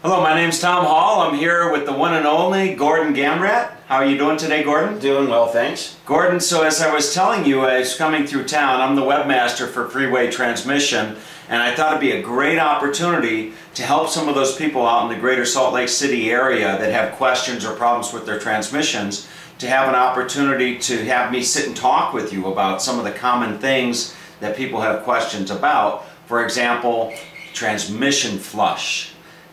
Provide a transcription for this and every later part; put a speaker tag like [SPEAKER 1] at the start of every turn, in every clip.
[SPEAKER 1] Hello, my name's Tom Hall. I'm here with the one and only Gordon Gamrat. How are you doing today, Gordon?
[SPEAKER 2] Doing well, thanks.
[SPEAKER 1] Gordon, so as I was telling you, I was coming through town. I'm the webmaster for Freeway Transmission, and I thought it'd be a great opportunity to help some of those people out in the greater Salt Lake City area that have questions or problems with their transmissions, to have an opportunity to have me sit and talk with you about some of the common things that people have questions about. For example, transmission flush.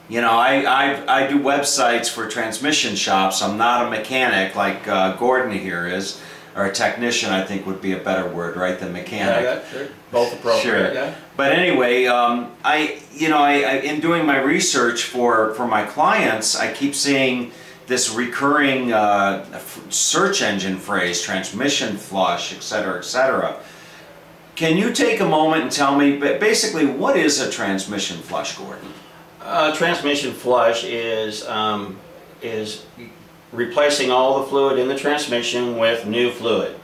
[SPEAKER 1] You know, I do websites for transmission shops. I'm not a mechanic like Gordon here is, or a technician I think would be a better word, right, than mechanic.
[SPEAKER 2] Yeah, sure. Both appropriate.
[SPEAKER 1] Sure.
[SPEAKER 2] Yeah.
[SPEAKER 1] But anyway, in doing my research for my clients, I keep seeing this recurring search engine phrase, transmission flush, etc., etc. Can you take a moment and tell me, basically, what is a transmission flush, Gordon?
[SPEAKER 2] Transmission flush is replacing all the fluid in the transmission with new fluid.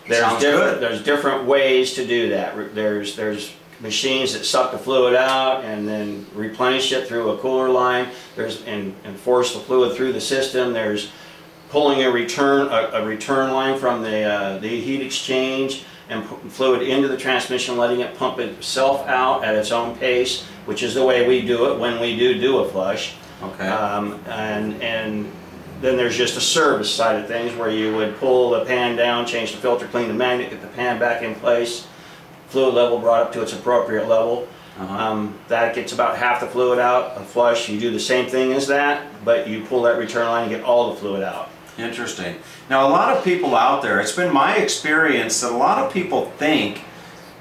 [SPEAKER 2] There's different ways to do that. There's machines that suck the fluid out and then replenish it through a cooler line. And force the fluid through the system. There's pulling a return line from the heat exchange and fluid into the transmission, letting it pump itself out at its own pace, which is the way we do it when we do a flush.
[SPEAKER 1] Okay.
[SPEAKER 2] And then there's just a service side of things where you would pull the pan down, change the filter, clean the magnet, get the pan back in place, fluid level brought up to its appropriate level. That gets about half the fluid out. A flush, you do the same thing as that, but you pull that return line and get all the fluid out.
[SPEAKER 1] Interesting. Now, a lot of people out there, it's been my experience that a lot of people think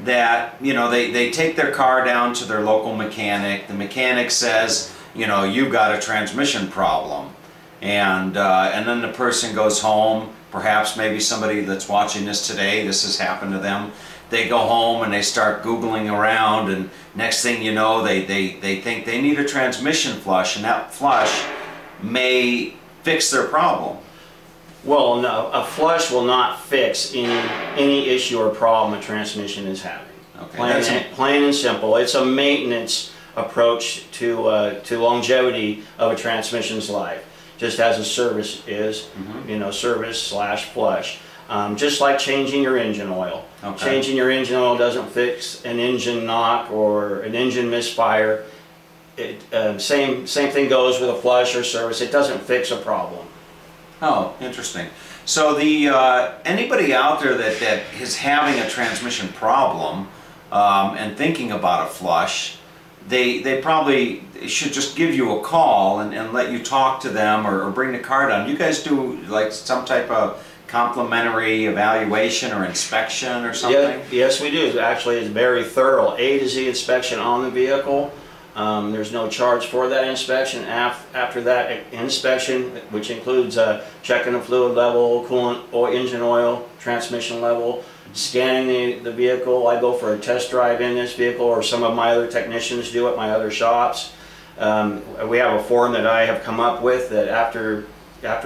[SPEAKER 1] that, you know, they take their car down to their local mechanic. The mechanic says, you know, you've got a transmission problem. And then the person goes home, perhaps maybe somebody that's watching this today, this has happened to them. They go home and they start Googling around, and next thing you know, they think they need a transmission flush, and that flush may fix their problem.
[SPEAKER 2] Well, no, a flush will not fix any issue or problem a transmission is having. Okay. Plain and simple. It's a maintenance approach to longevity of a transmission's life, just as a service is, you know, service/flush. Just like changing your engine oil. Okay. Changing your engine oil doesn't fix an engine knock or an engine misfire. Same thing goes with a flush or service. It doesn't fix a problem.
[SPEAKER 1] Oh, interesting. So anybody out there that is having a transmission problem and thinking about a flush, they probably should just give you a call and let you talk to them or bring the car down. You guys do like some type of complimentary evaluation or inspection or something?
[SPEAKER 2] Yeah, yes, we do. Actually, it's very thorough. A to Z inspection on the vehicle. There's no charge for that inspection. After that inspection, which includes checking the fluid level, coolant or engine oil, transmission level, scanning the vehicle. I go for a test drive in this vehicle, or some of my other technicians do at my other shops. We have a form that I have come up with that after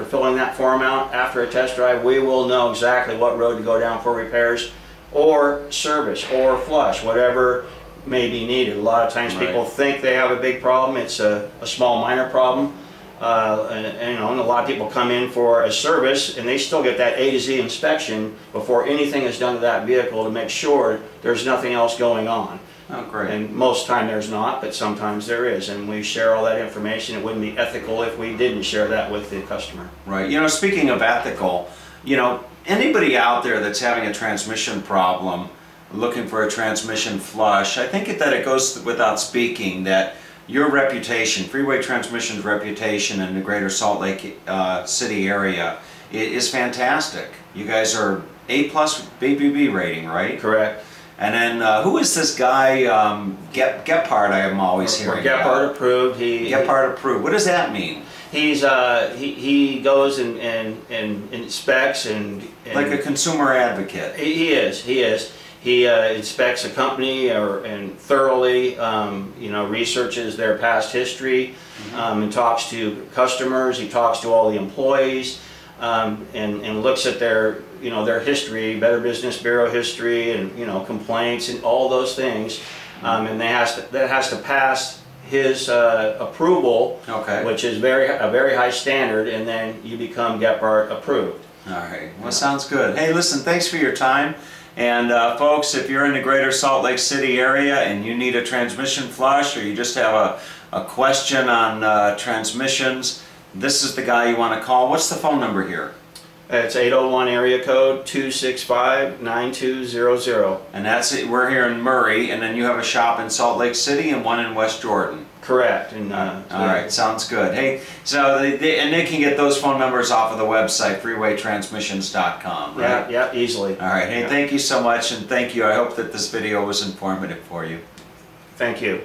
[SPEAKER 2] filling that form out, after a test drive, we will know exactly what road to go down for repairs or service or flush, whatever may be needed. A lot of times people think they have a big problem. It's a small minor problem, and a lot of people come in for a service and they still get that A to Z inspection before anything is done to that vehicle to make sure there's nothing else going on.
[SPEAKER 1] Oh, great.
[SPEAKER 2] And most time there's not, but sometimes there is, and we share all that information. It wouldn't be ethical if we didn't share that with the customer.
[SPEAKER 1] Right. You know, speaking of ethical, you know, anybody out there that's having a transmission problem, looking for a transmission flush, I think that it goes without speaking that your reputation, Freeway Transmissions' reputation in the greater Salt Lake City area is fantastic. You guys are A+ BBB rating, right?
[SPEAKER 2] Correct.
[SPEAKER 1] And then who is this guy, Gephardt, I am always hearing about?
[SPEAKER 2] Gephardt approved.
[SPEAKER 1] Gephardt approved. What does that mean?
[SPEAKER 2] He goes and inspects and
[SPEAKER 1] like a consumer advocate.
[SPEAKER 2] He is. He inspects a company and thoroughly, researches their past history, and talks to customers. He talks to all the employees, and looks at their history, Better Business Bureau history, and complaints and all those things, and that has to pass his approval,
[SPEAKER 1] Okay.
[SPEAKER 2] which is a very high standard, and then you become GEPART approved.
[SPEAKER 1] All right. Well, sounds good. Hey, listen, thanks for your time. And folks, if you're in the greater Salt Lake City area and you need a transmission flush, or you just have a question on transmissions, this is the guy you want to call. What's the phone number here?
[SPEAKER 2] It's 801 area code 265-9200.
[SPEAKER 1] And that's it. We're here in Murray, and then you have a shop in Salt Lake City and one in West Jordan.
[SPEAKER 2] Correct. And,
[SPEAKER 1] all right, sounds good. Hey, so and they can get those phone numbers off of the website, freewaytransmissions.com, right?
[SPEAKER 2] Yeah, easily.
[SPEAKER 1] All right. Hey, thank you so much, and thank you. I hope that this video was informative for you.
[SPEAKER 2] Thank you.